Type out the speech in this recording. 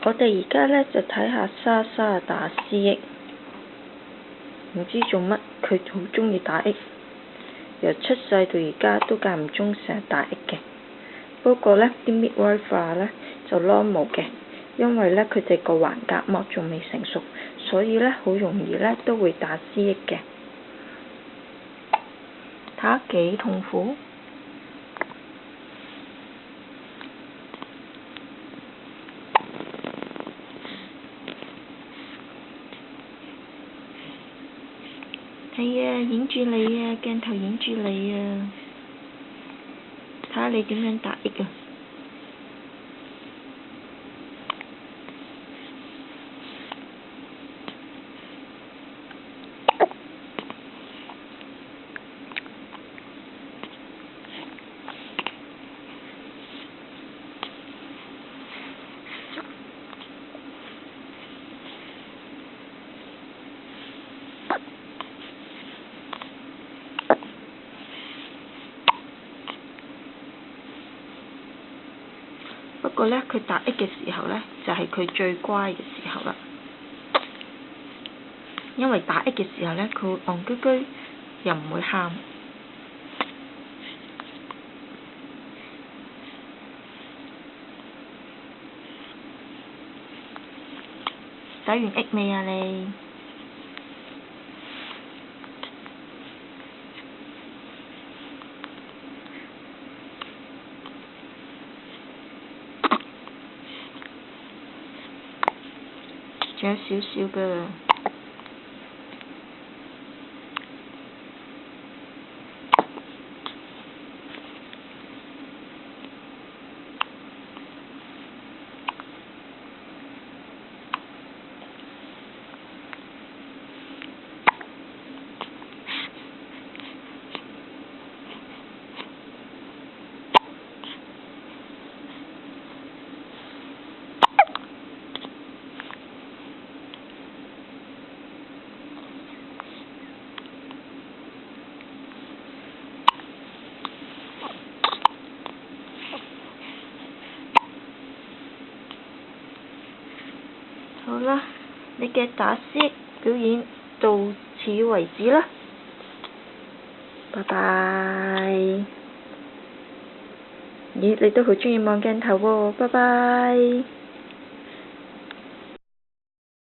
我哋而家咧就睇下莎莎打 CX， 唔知做乜佢好鍾意打 X， 由出世到而家都間唔中成日打 X 嘅。不過咧啲 midwife 咧就 normal 嘅，因為咧佢哋個橫膈膜仲未成熟，所以咧好容易咧都會打 CX 嘅。睇下幾痛苦。係啊，影住你啊，鏡頭影住你啊！睇下你點樣打 X 啊！不過咧，佢打 X 嘅時候咧，就係佢最乖嘅時候啦。因為打 X 嘅時候咧，佢會戇居居，又唔會喊。打完 X 未啊你？仲有少少㗎。好啦，你嘅打 CX 表演到此為止啦，拜拜。咦，你都好鍾意望鏡頭喎，拜拜。